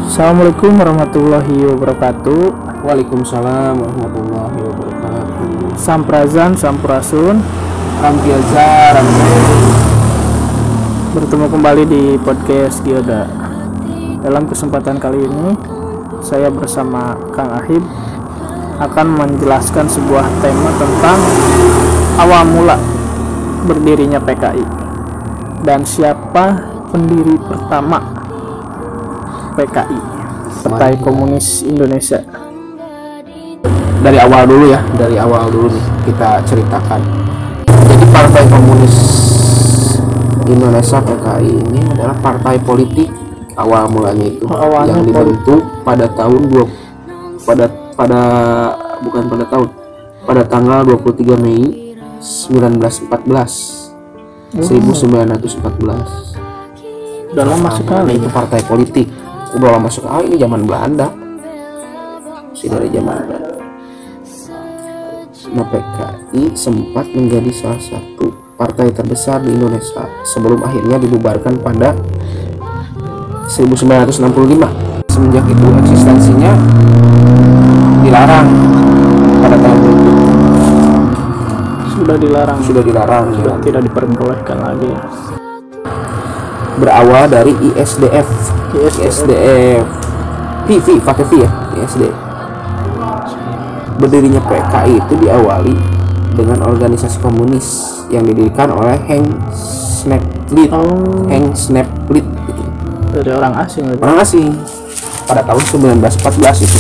Assalamualaikum warahmatullahi wabarakatuh. Waalaikumsalam warahmatullahi wabarakatuh. Samprazan, sampurasun. Rampiaza, rampiaza. Bertemu kembali di podcast Gioda. Dalam kesempatan kali ini, saya bersama Kang Ahib akan menjelaskan sebuah tema tentang awal mula berdirinya PKI dan siapa pendiri pertama PKI, Partai Komunis Indonesia. Dari awal dulu nih kita ceritakan. Jadi Partai Komunis Indonesia PKI ini adalah partai politik awal mulanya itu yang dibentuk pada tahun pada tanggal 23 Mei 1914. Udah lama sekali itu partai politik. Udah lama sekali, ini zaman Belanda. Masih dari zaman Belanda. Nah, PKI sempat menjadi salah satu partai terbesar di Indonesia sebelum akhirnya dibubarkan pada 1965. Semenjak itu eksistensinya dilarang pada tahun itu. Sudah dilarang, ya. Tidak diperbolehkan lagi. Berawal dari ISDF PV pakai V ya, ISDF. Berdirinya PKI itu diawali dengan organisasi komunis yang didirikan oleh Henk Sneplid gitu. Dari orang asing pada tahun 1914 itu.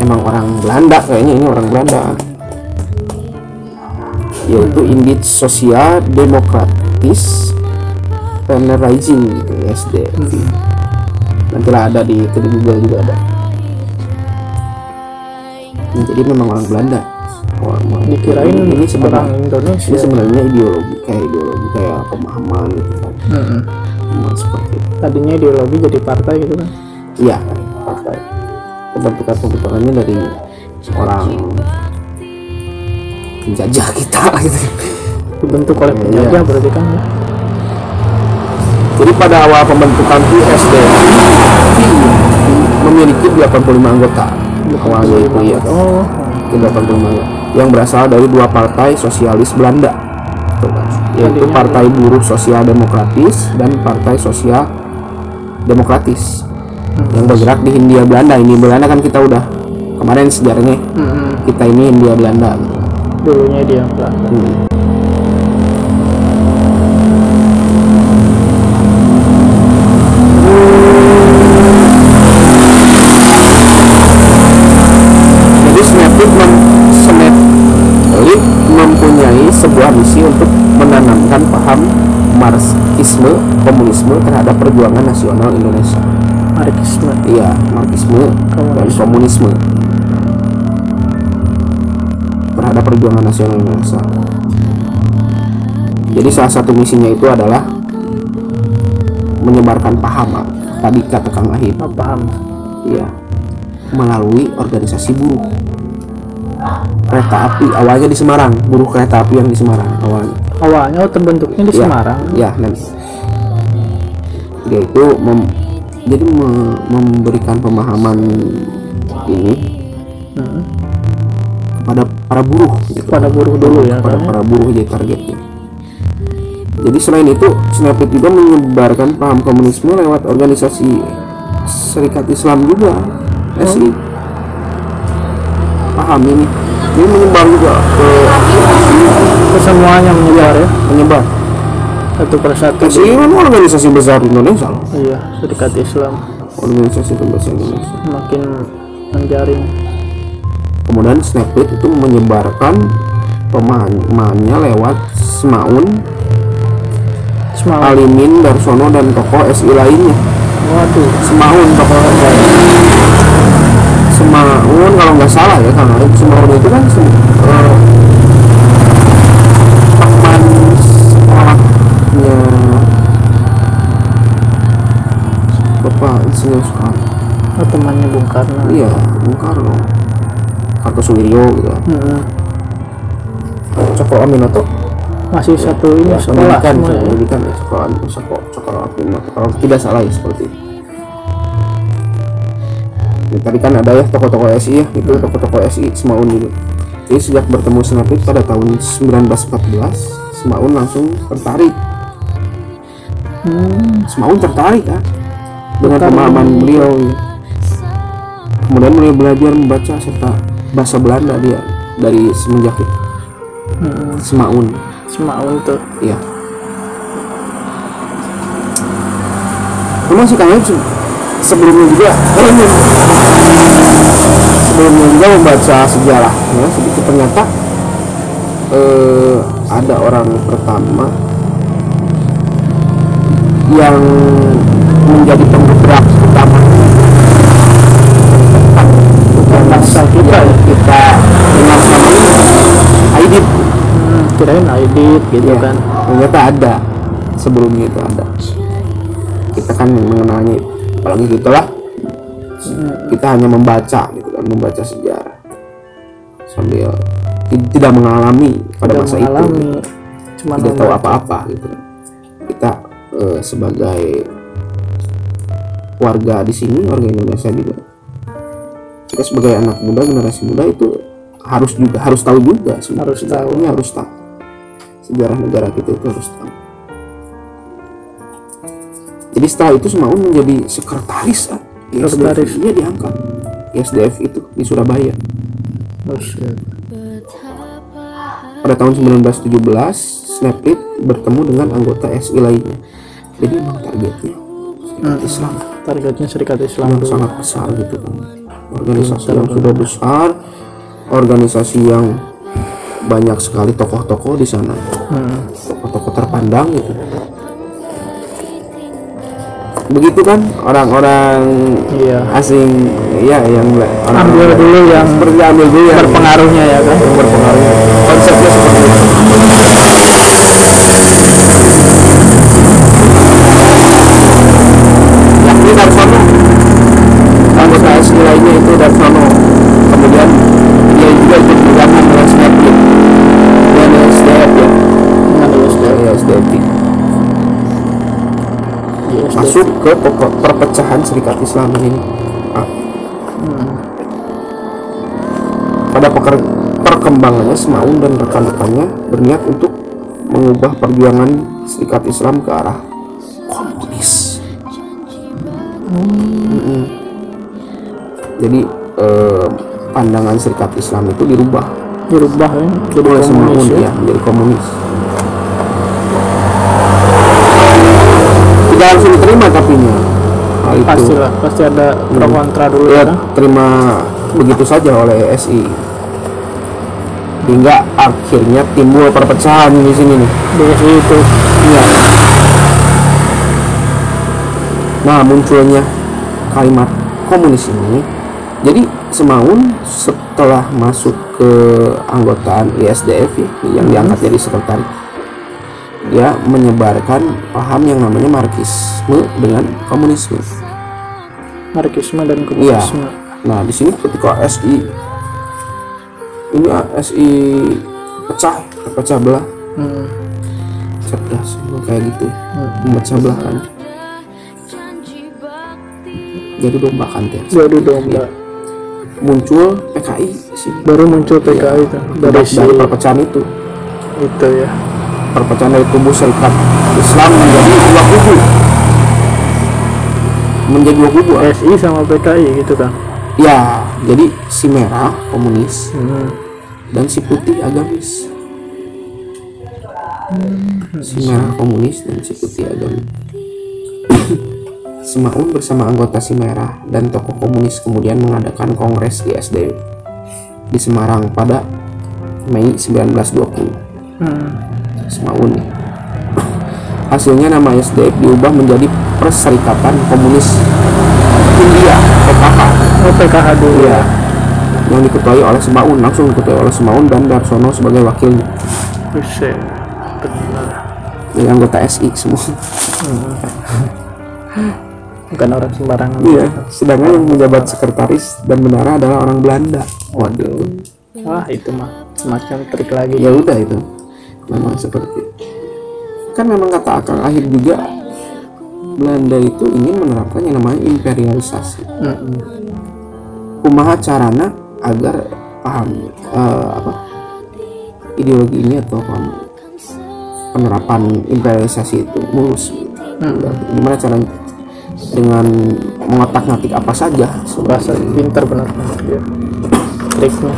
Emang orang Belanda kayaknya, ini orang Belanda, yaitu Indit Sosial Demokratis Vereniging gitu, SD. Nantilah ada di Google juga ada. Jadi memang orang Belanda. Dikirain ini orang Indonesia. Ini sebenarnya ideologi kayak pemahaman gitu kan. Seperti itu. Tadinya ideologi jadi partai gitu kan? Iya, partai. Pembentukannya dari orang penjajah kita gitu. Dibentuk oleh penjajah berarti kan ya? Jadi pada awal pembentukan ISD memiliki 85 anggota. Awalnya itu ya. 85 yang berasal dari dua partai sosialis Belanda, yaitu Partai Buruh Sosial Demokratis dan Partai Sosial Demokratis yang bergerak di Hindia Belanda. Ini Belanda kan kita udah kemarin sejarahnya. Kita ini Hindia Belanda. Dulunya dia Belanda. Mempunyai sebuah misi untuk menanamkan paham Marxisme, komunisme terhadap perjuangan nasional Indonesia. Marxisme dan komunisme terhadap perjuangan nasional Indonesia. Jadi salah satu misinya itu adalah menyebarkan paham. Tadi kata Kang Ahib, paham. Iya, melalui organisasi buruh kereta api. Awalnya di Semarang, buruh kereta api yang di Semarang awalnya terbentuknya di Semarang. Ya, dia itu memberikan pemahaman ini kepada para buruh gitu. Pada buruh dulu ya, para buruh jadi targetnya. Jadi selain itu, Snapchat juga menyebarkan paham komunisme lewat organisasi Serikat Islam juga, SI. Paham ini menyebar juga ke semuanya, menyebar satu persatu. SI kan organisasi besar Indonesia loh. Iya, Serikat Islam, organisasi terbesar Indonesia, makin menjaring. Kemudian Snapchat itu menyebarkan pemahamannya lewat Semaun, Alimin, Darsono, dan tokoh SI lainnya. Waduh, Semaun kalau nggak salah ya, karena Semaun itu kan teman sekolahnya Bapak Insinyur Soekarno. Temannya Bung Karno. Iya, Bung Karno, Kartosuwiryo gitu. Cokro Aminoto masih satu ini ya, sekolah pendidikan ya, sekolah Aminoto kalau tidak salah ya, seperti itu. Ya, tadi kan ada ya tokoh-tokoh SI ya, itu tokoh-tokoh SI Semaun gitu. Jadi sejak bertemu Snapit pada tahun 1914, Semaun langsung tertarik. Semaun tertarik kan dengan pemahaman beliau. Ya. Kemudian beliau belajar membaca serta bahasa Belanda dia dari semenjak itu. Semaun tuh. Iya. Memang sih kayaknya sebelumnya juga membaca sejarah ya, sedikit ternyata ada orang pertama yang menjadi penggerak utama bangsa kita dengan nama ini Aidit. Kirain Aidit gitu Ya, kan. ternyata ada sebelumnya itu ada. Kita kan mengenalnya, apalagi gitulah. Kita hanya membaca gitu kan, membaca sejarah sambil tidak mengalami pada masa itu, cuma tidak tahu apa-apa gitu kan. Kita sebagai warga di sini, warga Indonesia juga, kita sebagai anak muda, generasi muda itu harus tahu juga sebenarnya, harus tahu sejarah negara kita itu harus tahu. Jadi setelah itu Semaun menjadi sekretaris SDF, dia diangkat SDF itu di Surabaya. Pada tahun 1917 Snapit bertemu dengan anggota SI lainnya. Jadi memang targetnya Islam. Targetnya Serikat Islam yang sangat besar gitu kan. Organisasi yang sudah besar, organisasi yang banyak sekali tokoh-tokoh di sana, tokoh-tokoh terpandang gitu. Begitu kan orang-orang asing ya, yang ambil dulu yang berpengaruhnya ya kan, yang berpengaruh. Konsepnya seperti itu. Yakni Darsono, anggota SI lainnya itu Darsono. Kemudian dia juga ikut bergabung dengan Snapit dan SDF ya, SDF. Masuk ke perpecahan Serikat Islam ini. Pada perkembangannya Semaun dan rekan-rekannya berniat untuk mengubah perjuangan Serikat Islam ke arah komunis. Jadi pandangan Serikat Islam itu dirubah ya, jadi oleh Semaun ya, menjadi komunis. Tidak langsung diterima tapi pasti ada pro kontra dulu ya, terima begitu saja oleh SI, hingga akhirnya timbul perpecahan di sini nih di SI itu. Iya. Nah, munculnya kalimat komunis ini. Jadi Semaun setelah masuk ke anggotaan ISDF yang diangkat jadi sekretaris, dia menyebarkan paham yang namanya Marxisme dengan komunisme. Marxisme dan komunisme. Iya. Nah, di sini ketika SI pecah belah, cerdas kayak gitu, memecah belah kan. Jadi domba kan ya. Jadi domba. Muncul PKI sih. Baru muncul PKI itu dari perpecahan itu. Itu ya. Perpecahan dari tubuh Serikat Islam menjadi dua kubu. SI sama PKI gitu kan. Ya, jadi si merah komunis dan si putih agamis. Si merah komunis dan si putih agamis. Semaun bersama anggota si merah dan tokoh komunis kemudian mengadakan kongres ISDF di Semarang pada Mei 1920. Semaun. Hasilnya nama SDF diubah menjadi Perserikatan Komunis India, PKH. PKH dulu ya, yang diketuai oleh Semaun, langsung diketuai oleh Semaun dan Darsono sebagai wakilnya. Ini anggota SI semua. Bukan orang sembarangan. Iya, sedangkan yang menjabat sekretaris dan bendahara adalah orang Belanda. Waduh. Wah, itu mah semacam trik lagi. Ya udah itu. Memang seperti itu. Kan memang kata Akang Akhir juga, Belanda itu ingin menerapkan yang namanya imperialisasi. kumaha carana agar paham ideologi ini atau penerapan imperialisasi itu mulus. Gimana caranya dengan mengotak-ngatik apa saja, bahasa pintar benar ya. Triknya.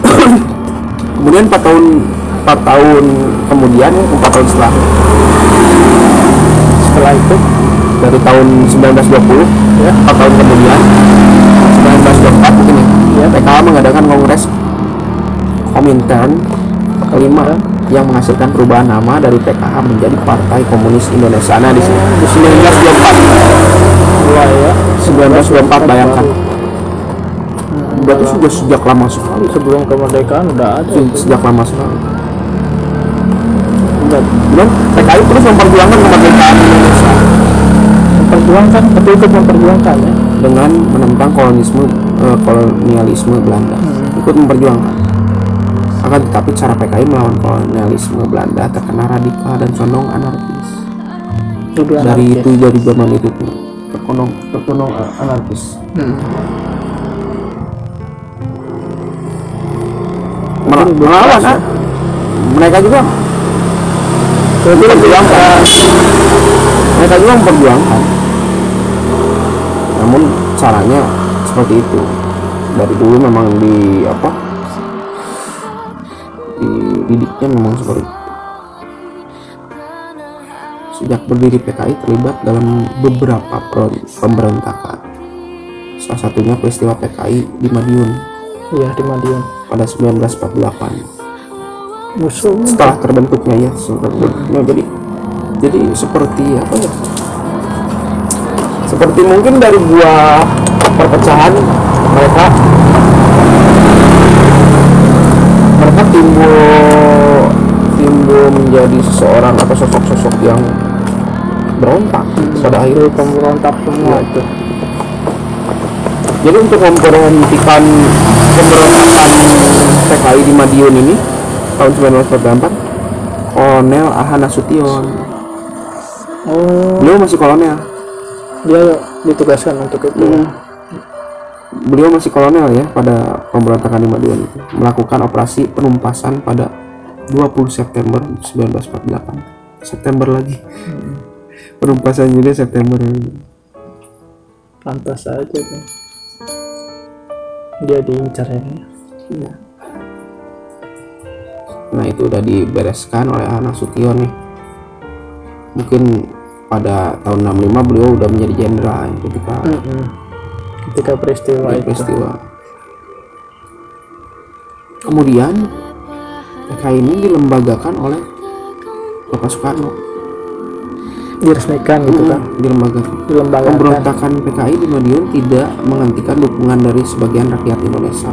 Kemudian 4 tahun kemudian, 4 tahun setelah itu, dari tahun 1920 ya, 4 tahun kemudian 1924 mungkin ya, PKH mengadakan kongres Komintern kelima yang menghasilkan perubahan nama dari PKH menjadi Partai Komunis Indonesia. Nah di 1924 bayangkan, berarti sudah sejak lama sekali, sebelum kemerdekaan udah ada. Sejak lama sekali. Dan PKI terus memperjuangkan kemerdekaan Indonesia, tapi ikut memperjuangkan ya, dengan menentang kolonialisme Belanda. Ikut memperjuangkan. Akan tetapi cara PKI melawan kolonialisme Belanda terkena radikal dan condong anarkis. Dari zaman itu terkondong anarkis. Melawan mereka juga memperjuangkan, namun caranya seperti itu. Dari dulu memang dididiknya memang seperti itu. Sejak berdiri PKI terlibat dalam beberapa pemberontakan. Salah satunya peristiwa PKI di Madiun. Iya, di Madiun pada 1948. Musuh setelah terbentuknya jadi seperti apa ya? Seperti mungkin dari buah perpecahan mereka timbul menjadi seseorang atau sosok-sosok yang berontak pada akhirnya pemberontak semua itu. Jadi untuk memberhentikan pemberontakan PKI di Madiun ini tahun 1944, Kolonel A.H. Nasution, beliau masih kolonel, dia ditugaskan untuk itu. Beliau masih kolonel ya pada pemberontakan di Madiun itu, melakukan operasi penumpasan pada 20 September 1948. September lagi. Penumpasannya dia September. Pantas saja kan. Dia diincar ya. Iya. Nah itu udah dibereskan oleh anak Nasution nih. Mungkin pada tahun 65 beliau udah menjadi jenderal ketika peristiwa. Kemudian PKI ini dilembagakan oleh Bapak Soekarno, diresmikan gitu kan, dilembagakan. Pemberontakan PKI di Madiun tidak menghentikan dukungan dari sebagian rakyat Indonesia.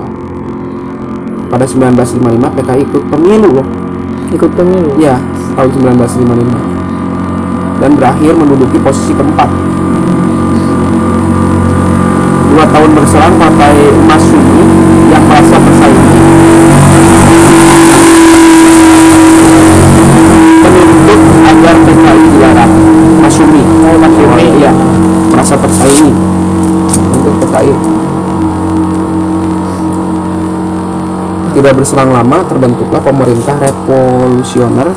Pada 1955 PKI ikut pemilu ya, tahun 1955, dan berakhir menduduki posisi keempat. 2 tahun berselang Partai Masyumi yang merasa bersaing menuntut agar PKI dilarang. Masyumi ya, merasa tersaingi untuk PKI. Tidak berselang lama terbentuklah Pemerintah Revolusioner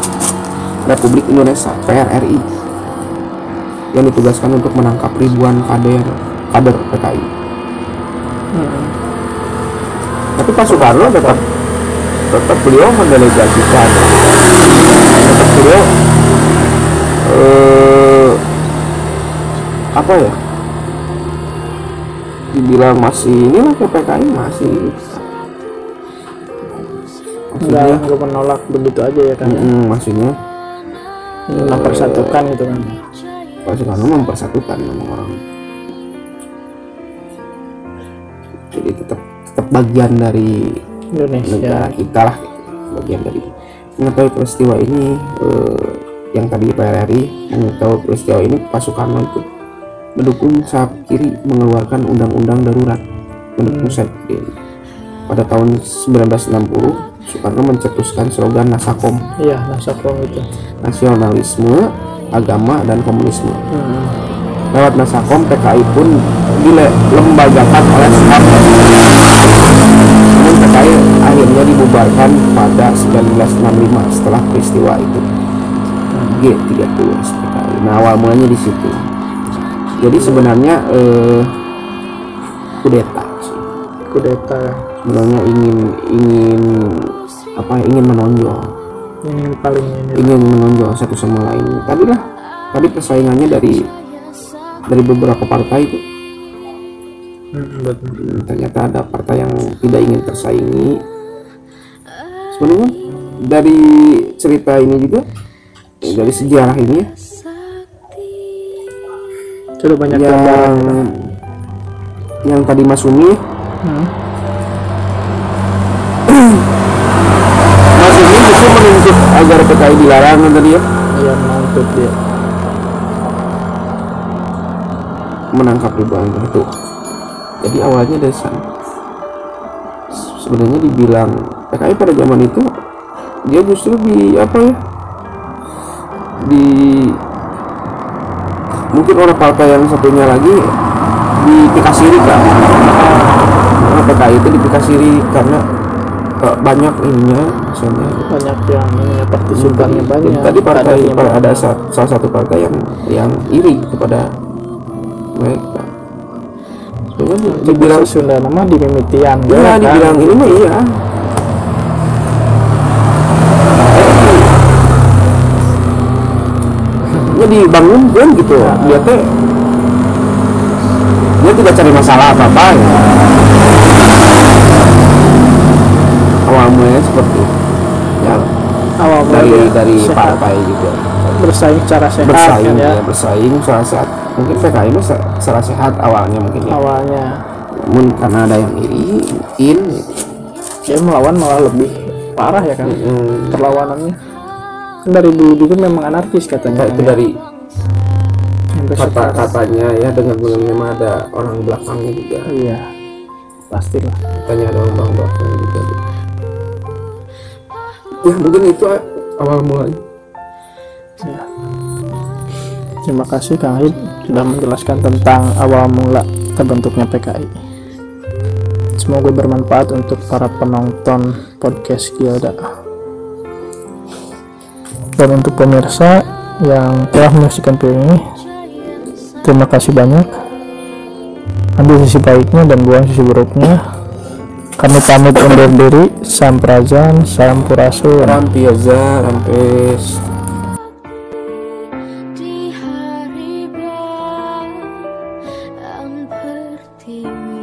Republik Indonesia (PRRI) yang ditugaskan untuk menangkap ribuan kader PKI. Tapi Pak Soekarno tetap beliau mendelegasikan, tetap beliau apa ya, dibilang masih inilah ke PKI masih nggak menolak begitu aja ya kan. Maksudnya mempersatukan gitu kan. Pak Soekarno mempersatukan orang. Jadi tetap bagian dari Indonesia, negara kita lah, bagian dari mengetahui peristiwa ini. Yang tadi PRRI mengetahui peristiwa ini, Pak Soekarno itu mendukung sayap kiri mengeluarkan undang-undang darurat, mendukung sayap kiri. Pada tahun 1960 Soekarno mencetuskan slogan Nasakom. Iya, Nasakom itu nasionalisme, agama, dan komunisme. Lewat Nasakom PKI pun dilembagakan oleh Soekarno. 1965 setelah peristiwa itu G30 PKI. Nah awal mulanya di situ. Jadi sebenarnya kudeta sih. Kudeta Sebenarnya ingin menonjol, ini paling ini. ingin menonjol satu sama lain. Tadi persaingannya dari beberapa partai itu. Betul. Ternyata ada partai yang tidak ingin tersaingi. Sebenarnya dari cerita ini juga, dari sejarah ini ya, Sudah banyak yang tadi Mas Umi Mas Umi justru menuntut agar PKI dilarang tadi ya, yang menuntut dia. menangkap ribuan itu. Jadi awalnya dari sana. Sebenarnya dibilang PKI pada zaman itu dia justru mungkin oleh partai yang satunya lagi dipikasiri kan. Karena PKI itu dipikasiri karena banyak ininya, misalnya Banyak yang partisipannya banyak. tadi partai kadernya ada salah satu partai yang iri kepada mereka. Sebenarnya dibilang Sunda nama dimimitian. iya, dibilang ini mah iya. Dia dibangun kan gitu. Dia tidak cari masalah apa-apa ya. Awal mulanya seperti itu. Ya, awal dari partai juga bersaing secara sehat bersaing kan, ya. Bersaing salah sehat. Mungkin PKI ini salah sehat awalnya mungkin ya. Awalnya Namun karena ada yang iri mungkin gitu. dia melawan malah lebih parah ya kan. Perlawanannya kan dari dulu juga memang anarkis katanya. Itu dari Sampai sekarang. katanya ya, dengan memang ada orang belakangnya juga. Iya, pastilah. Katanya ada orang belakangnya juga. Ya mungkin itu awal mulanya. Ya. Terima kasih Kang Hid sudah menjelaskan tentang awal mula terbentuknya PKI. Semoga bermanfaat untuk para penonton podcast Gilda. Dan untuk pemirsa yang telah menyaksikan video ini, terima kasih banyak. Ambil sisi baiknya dan buang sisi buruknya. Kami pamit undur diri. Sampurasun, sampurasun. Rampiaza, rampes. Di hari berang pertiwi